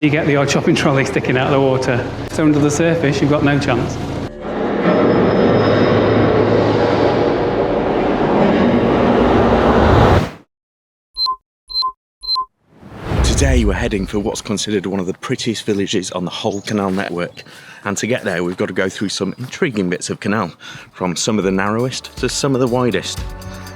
You get the odd shopping trolley sticking out of the water. So under the surface, you've got no chance. Today we're heading for what's considered one of the prettiest villages on the whole canal network, and to get there we've got to go through some intriguing bits of canal, from some of the narrowest to some of the widest.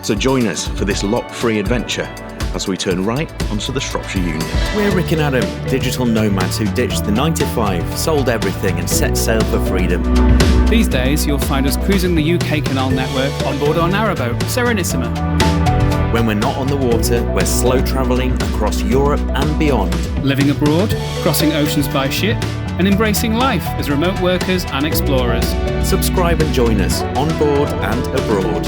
So join us for this lock-free adventure as we turn right onto the Shropshire Union. We're Rick and Adam, digital nomads who ditched the 9-to-5, sold everything and set sail for freedom. These days you'll find us cruising the UK Canal network on board our narrowboat, Serenissima. When we're not on the water, we're slow travelling across Europe and beyond. Living abroad, crossing oceans by ship, and embracing life as remote workers and explorers. Subscribe and join us on board and abroad.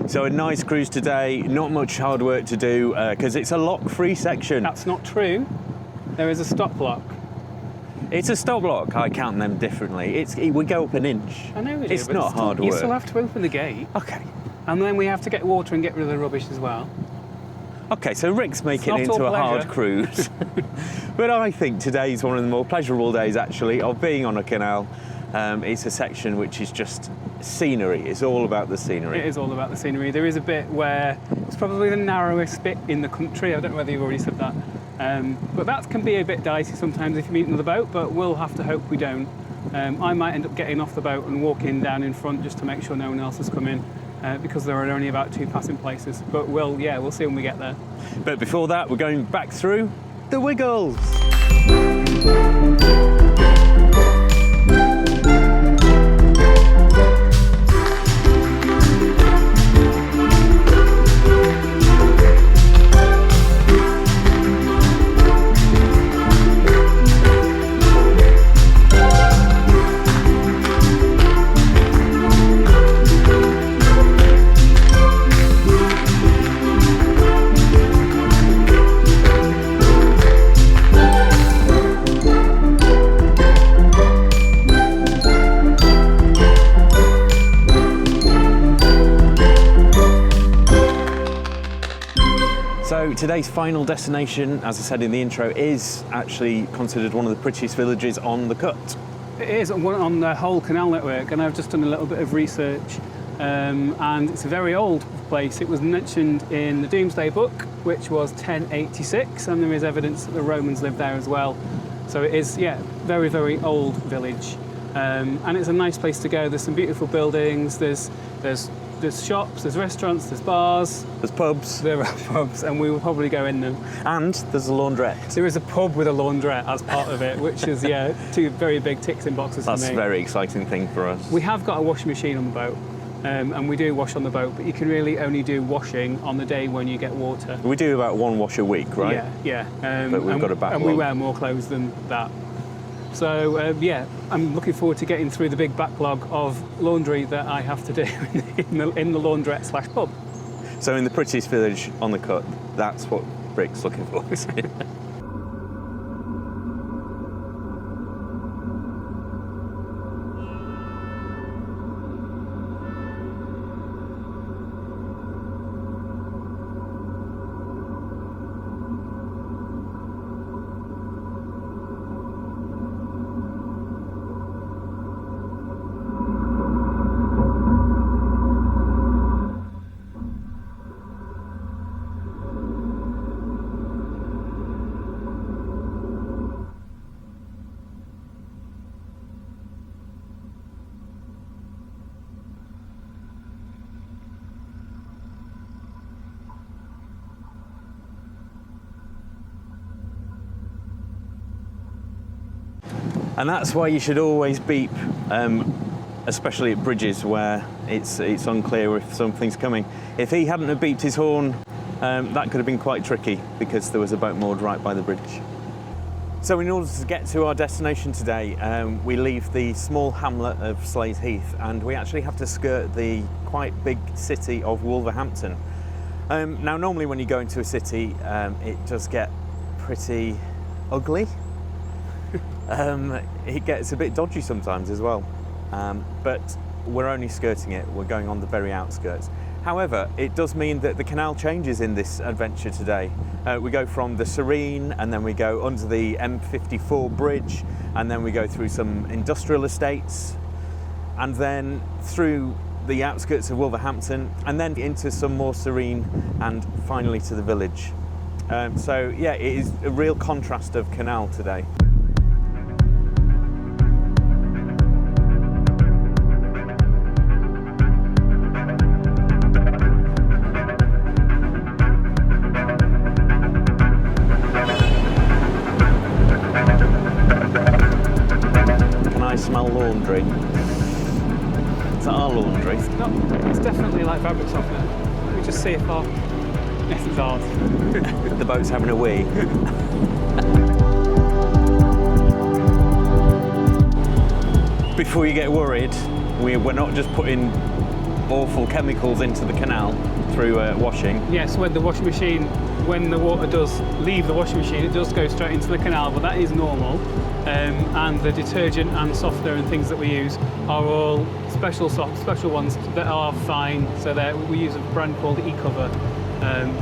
So a nice cruise today, not much hard work to do because it's a lock-free section. That's not true. There is a stop block. It's a stop block. I count them differently. We go up an inch. I know we do, it's but not hard work. You still have to open the gate. Okay. And then we have to get water and get rid of the rubbish as well. Okay, so Rick's making it not into all a hard pleasure. cruise. But I think today's one of the more pleasurable days, actually, of being on a canal. It's a section which is just scenery. It's all about the scenery. It is all about the scenery. There is a bit where it's probably the narrowest bit in the country. I don't know whether you've already said that. But that can be a bit dicey sometimes if you meet another boat, but we'll have to hope we don't. I might end up getting off the boat and walking down in front just to make sure no one else has come in, because there are only about 2 passing places. But we'll see when we get there. But before that, we're going back through the Wiggles. So today's final destination, as I said in the intro, is actually considered one of the prettiest villages on the cut. It is on the whole canal network, and I've just done a little bit of research, and it's a very old place. It was mentioned in the Domesday Book, which was 1086, and there is evidence that the Romans lived there as well. So it is, very, very old village, and it's a nice place to go. There's some beautiful buildings. There's shops, there's restaurants, there's bars. There's pubs. There are pubs, and we will probably go in them. And there's a laundrette. There is a pub with a laundrette as part of it, which is, 2 very big ticks in boxes for me. That's a very exciting thing for us. We have got a washing machine on the boat, and we do wash on the boat, but you can really only do washing on the day when you get water. We do about 1 wash a week, right? Yeah. But we've got a backlog. And we wear more clothes than that. So, I'm looking forward to getting through the big backlog of laundry that I have to do in the laundrette/pub. So in the prettiest village on the cut, that's what Rick's looking for. And that's why you should always beep, especially at bridges where it's unclear if something's coming. If he hadn't have beeped his horn, that could have been quite tricky because there was a boat moored right by the bridge. So in order to get to our destination today, we leave the small hamlet of Slays Heath and we actually have to skirt the quite big city of Wolverhampton. Now normally when you go into a city, it does get pretty ugly. It gets a bit dodgy sometimes as well, but we're only skirting it, we're going on the very outskirts. However, it does mean that the canal changes in this adventure today. We go from the Serene and then we go under the M54 bridge and then we go through some industrial estates and then through the outskirts of Wolverhampton and then into some more serene and finally to the village. So yeah, it is a real contrast of canal today. Laundry. Is that our laundry? It's definitely like fabric softener. Let me just see if our... Yes, it's ours. The boat's having a wee. Before you get worried, we're not just putting awful chemicals into the canal through washing. Yes, when the washing machine, when the water does leave the washing machine, it does go straight into the canal, but that is normal. And the detergent and softener and things that we use are all special ones that are fine. So we use a brand called eCover,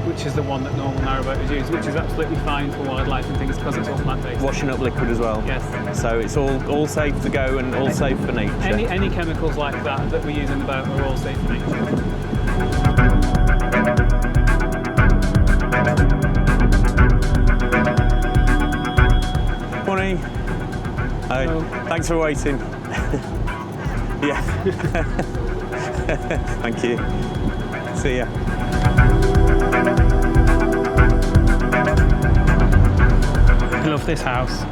which is the one that normal narrowboaters use, which is absolutely fine for wildlife and things because it's all plant-based. Washing up liquid as well. Yes. So it's all safe to go and all safe for nature. Any chemicals like that we use in the boat are all safe for nature. Morning. Hi. Thanks for waiting. Yeah. Thank you. See ya. I love this house.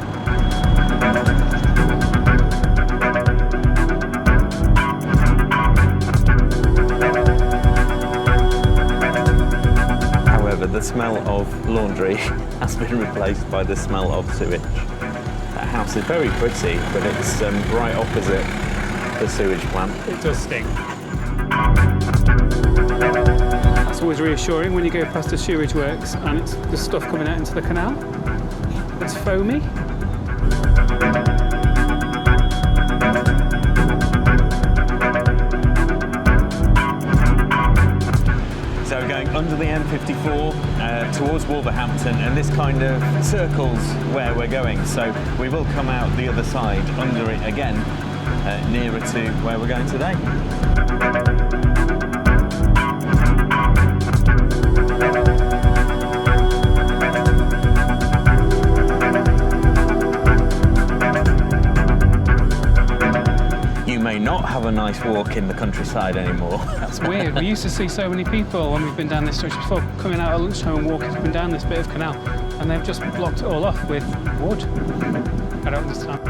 However, the smell of laundry has been replaced by the smell of sewage. That house is very pretty, but it's right opposite the sewage plant. It does stink. That's always reassuring when you go past the sewage works and it's the stuff coming out into the canal. It's foamy. So we're going under the M54 towards Wolverhampton, and this kind of circles where we're going. So we will come out the other side under it again, nearer to where we're going today. You may not have a nice walk in the countryside anymore. That's weird. We used to see so many people when we've been down this stretch before, coming out at lunchtime and walking up and down this bit of canal, and they've just blocked it all off with wood. I don't understand.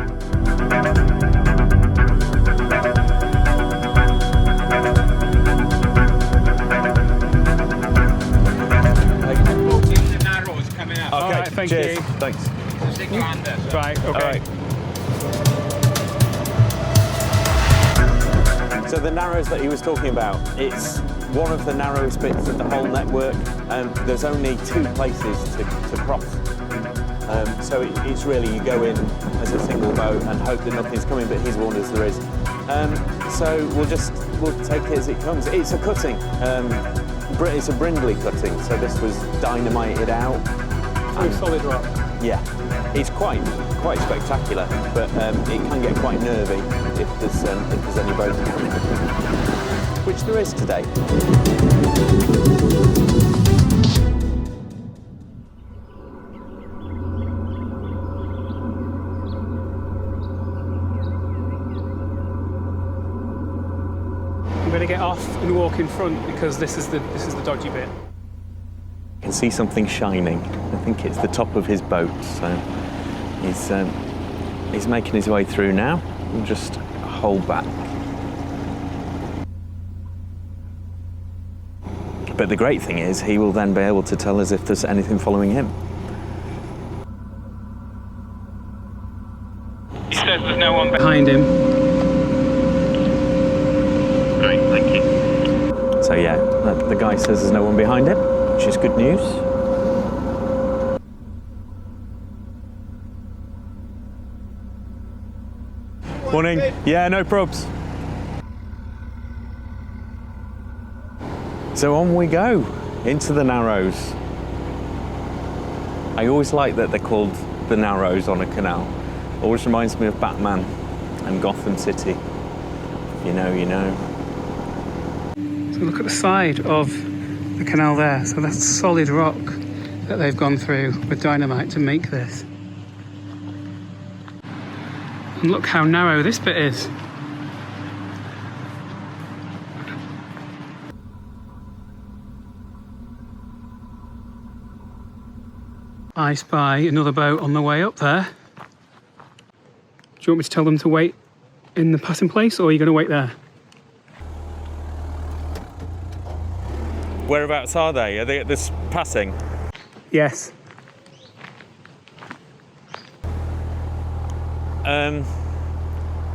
The Narrows coming up. Okay, All right, thank cheers. you. Thanks. Stick around there. Right, okay. All right. So the Narrows that he was talking about, it's one of the narrowest bits of the whole network. There's only 2 places to cross. So it's really, you go in as a single boat and hope that nothing's coming, but he's warned us there is. So we'll take it as it comes. It's a cutting. It's a Brindley cutting, so this was dynamited out. Through solid rock. Yeah, it's quite spectacular, but it can get quite nervy if there's any boats coming, which there is today. I'm going to get off and walk in front because this is the dodgy bit. You can see something shining. I think it's the top of his boat, so he's making his way through now. We'll just hold back. But the great thing is he will then be able to tell us if there's anything following him. behind him. Great, thank you. So yeah, the guy says there's no one behind him, which is good news. Morning. Yeah, no probs. So on we go, into the Narrows. I always like that they're called the Narrows on a canal. Always reminds me of Batman and Gotham City. If you know, you know. So look at the side of the canal there. So that's solid rock that they've gone through with dynamite to make this. And look how narrow this bit is. I spy another boat on the way up there. Do you want me to tell them to wait in the passing place, or are you going to wait there? Whereabouts are they? Are they at this passing? Yes.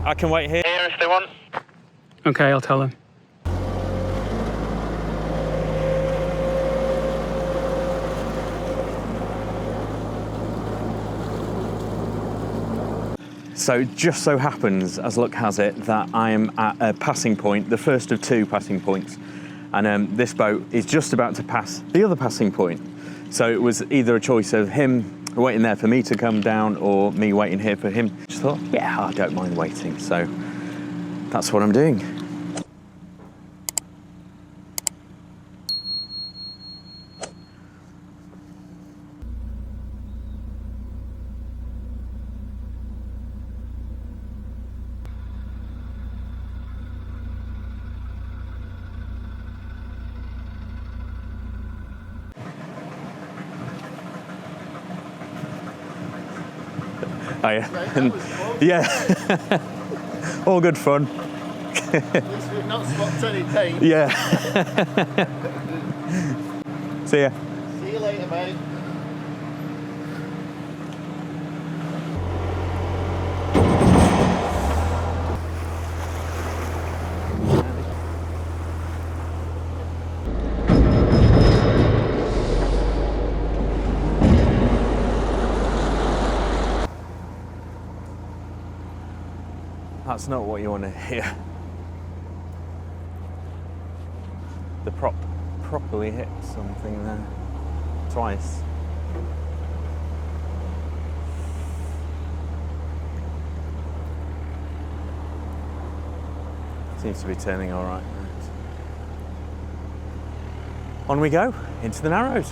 I can wait here if they want. Okay, I'll tell them. So it just so happens, as luck has it, that I am at a passing point, the first of two passing points. And this boat is just about to pass the other passing point. So it was either a choice of him waiting there for me to come down or me waiting here for him. Just thought, yeah, I don't mind waiting. So that's what I'm doing. Oh, yeah. Yeah. All good fun. At least we've not swapped any paint. Yeah. See ya. See you later, mate. That's not what you want to hear. The prop properly hit something there. Twice. Seems to be turning all right. On we go, into the Narrows.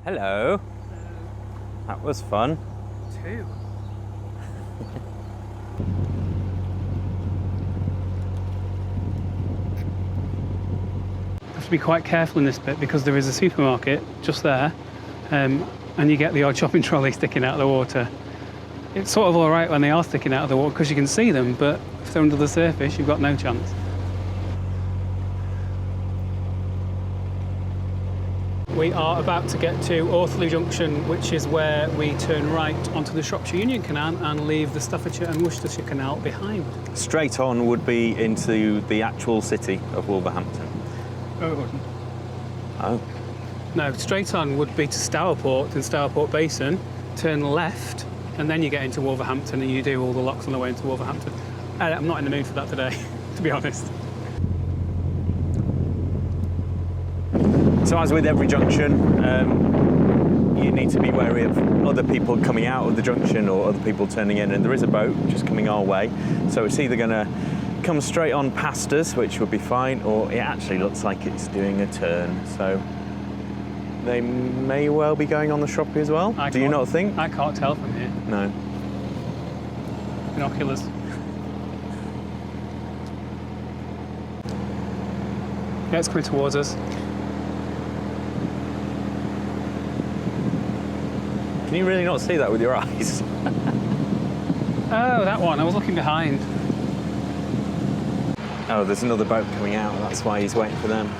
Hello. That was fun. Two. Have to be quite careful in this bit because there is a supermarket just there, and you get the odd shopping trolley sticking out of the water. It's sort of all right when they are sticking out of the water because you can see them, but if they're under the surface, you've got no chance. We are about to get to Autherley Junction, which is where we turn right onto the Shropshire Union Canal and leave the Staffordshire and Worcestershire Canal behind. Straight on would be into the actual city of Wolverhampton. Oh, it wouldn't. Oh. No, straight on would be to Stourport and Stourport Basin, turn left, and then you get into Wolverhampton and you do all the locks on the way into Wolverhampton. I'm not in the mood for that today, to be honest. So as with every junction, you need to be wary of other people coming out of the junction or other people turning in, and there is a boat just coming our way, so it's either going to come straight on past us, which would be fine, or it actually looks like it's doing a turn, so they may well be going on the Shroppie as well. Do you not think? I can't tell from here. No. Binoculars. Yeah, it's coming towards us. Can you really not see that with your eyes? Oh, that one. I was looking behind. Oh, there's another boat coming out, that's why he's waiting for them.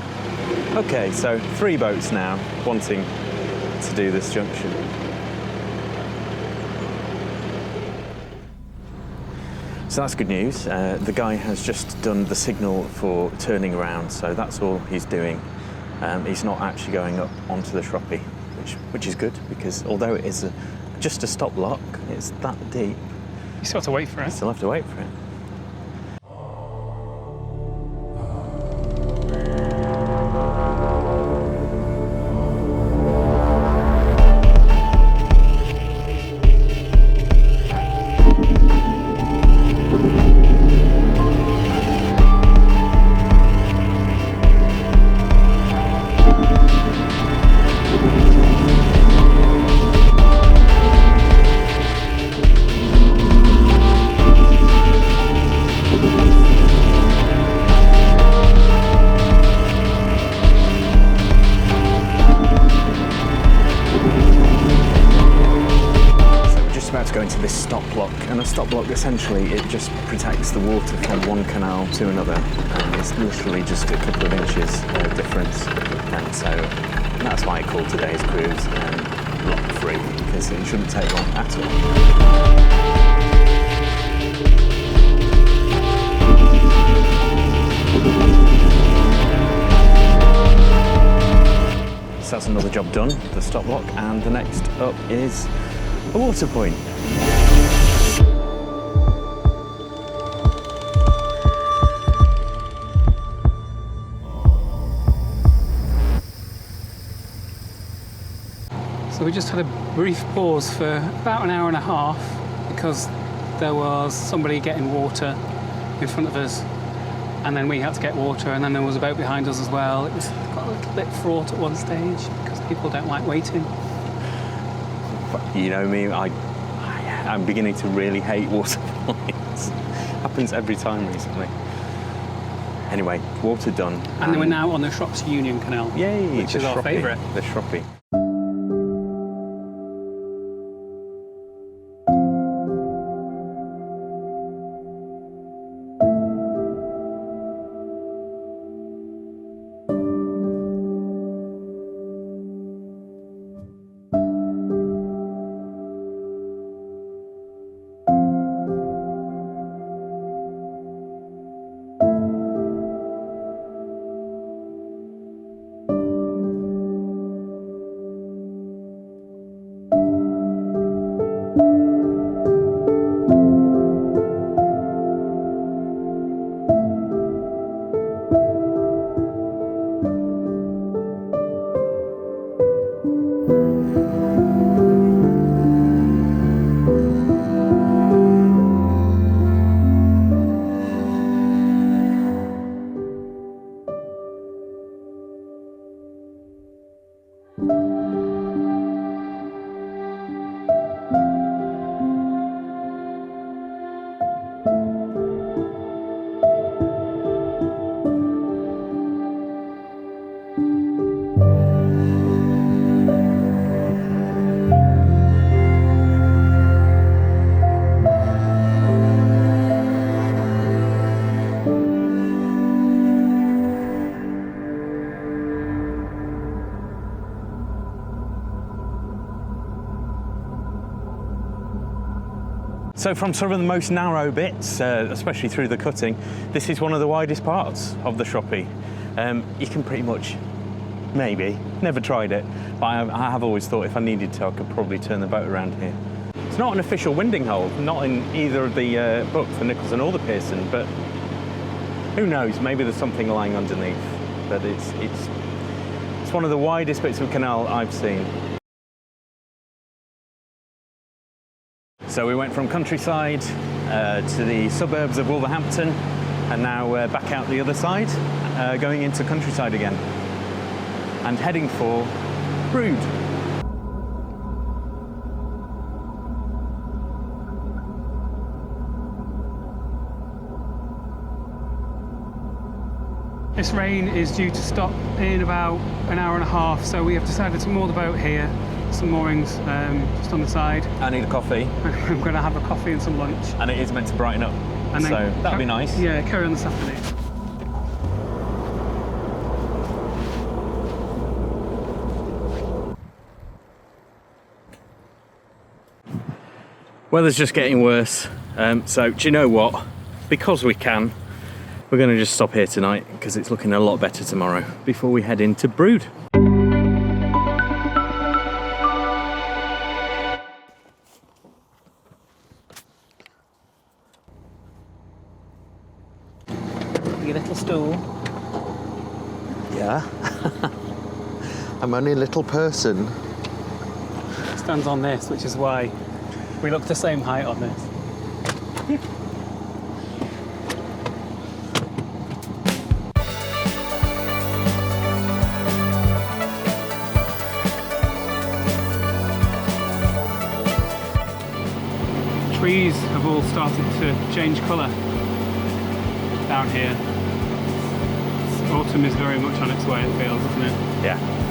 Okay, so 3 boats now wanting to do this junction. So that's good news. The guy has just done the signal for turning around, so that's all he's doing. He's not actually going up onto the Shroppie, which is good, because although it is just a stop lock, it's that deep. You still have to wait for it. Still have to wait for it. Going to this stop block, and a stop block essentially it just protects the water from one canal to another, and it's literally just a couple of inches difference, and so that's why I called today's cruise block free, because it shouldn't take long at all. So that's another job done, the stop block, and the next up is a water point. So we just had a brief pause for about an hour and a half because there was somebody getting water in front of us, and then we had to get water, and then there was a boat behind us as well. It was got a little bit fraught at one stage because people don't like waiting. You know me, I'm beginning to really hate water points. Happens every time recently. Anyway, water done. And then we're now on the Shropshire Union Canal. Yay! Which is our favourite. The Shroppie. So from some of the most narrow bits, especially through the cutting, this is one of the widest parts of the Shroppie. You can pretty much, maybe, never tried it, but I have always thought if I needed to, I could probably turn the boat around here. It's not an official winding hole, not in either of the book for Nicholson or the Pearson, but who knows, maybe there's something lying underneath. But it's It's one of the widest bits of canal I've seen. So we went from countryside to the suburbs of Wolverhampton, and now we're back out the other side, going into countryside again, and heading for Brood. This rain is due to stop in about an hour and a half, so we have decided to moor the boat here. Some moorings just on the side. I need a coffee. I'm going to have a coffee and some lunch. And it is meant to brighten up, And so then that'll be nice. Yeah, carry on this afternoon. Weather's just getting worse, so do you know what? Because we can, we're going to just stop here tonight because it's looking a lot better tomorrow before we head into Brood. Your little stool. Yeah. I'm only a little person. Stands on this, which is why we look the same height on this. Trees have all started to change colour down here. Autumn is very much on its way, it feels, isn't it? Yeah.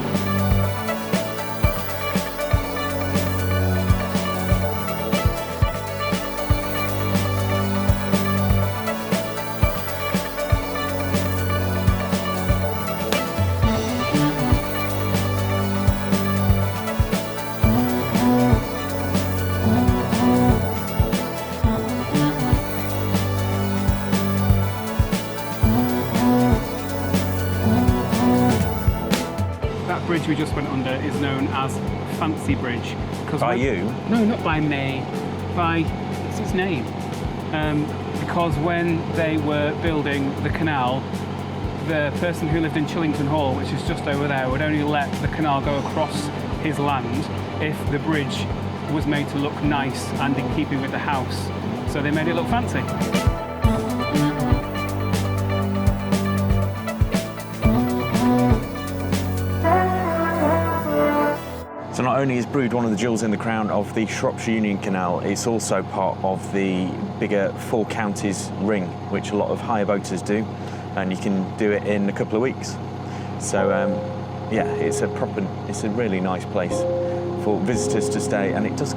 Bridge we just went under is known as Fancy Bridge. By you? No, not by me. By, what's its name? Because when they were building the canal, the person who lived in Chillington Hall, which is just over there, would only let the canal go across his land if the bridge was made to look nice and in keeping with the house. So they made it look fancy. So not only is Brood one of the jewels in the crown of the Shropshire Union Canal, it's also part of the bigger Four Counties ring, which a lot of hire boaters do, and you can do it in a couple of weeks. So yeah, it's a really nice place for visitors to stay, and it does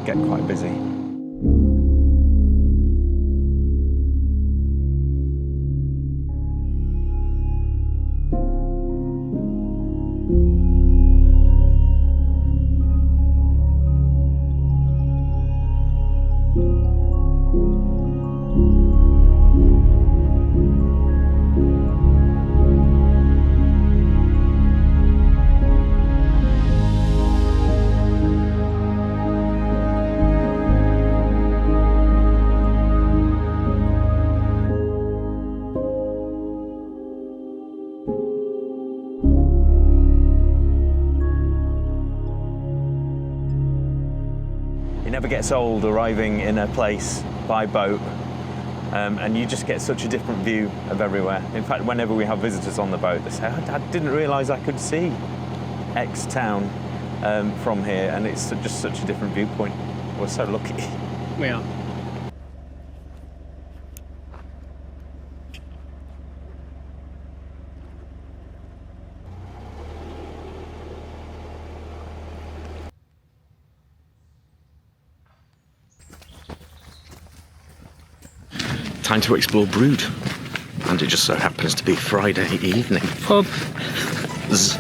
get quite busy. It never gets old arriving in a place by boat, and you just get such a different view of everywhere. In fact, whenever we have visitors on the boat, they say, I didn't realise I could see X town from here, and it's just such a different viewpoint. We're so lucky. We are. Time to explore Brood. And it just so happens to be Friday evening. Pub. Zzz.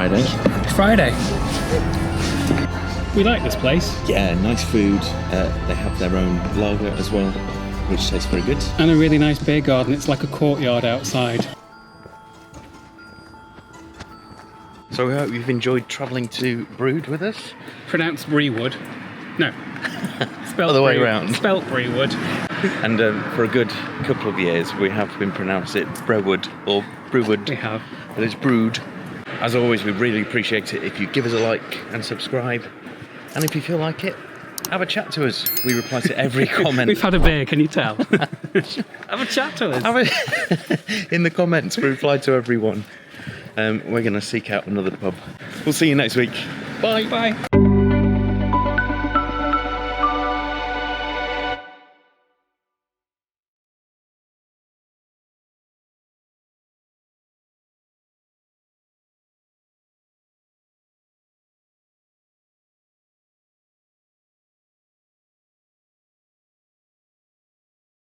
Friday. Friday. We like this place. Yeah, nice food. They have their own lager as well, which tastes very good. And a really nice beer garden. It's like a courtyard outside. So we hope you've enjoyed travelling to Brood with us. Pronounced Brewood. No. Spelt Other way round. Spelt Brewood. And for a good couple of years, we have been pronouncing it Brewood or Brewood. We have. But it's Brood. As always, we really appreciate it if you give us a like and subscribe. And if you feel like it, have a chat to us. We reply to every comment. We've had a beer, can you tell? Have a chat to us. In the comments, we reply to everyone. We're going to seek out another pub. We'll see you next week. Bye. Bye.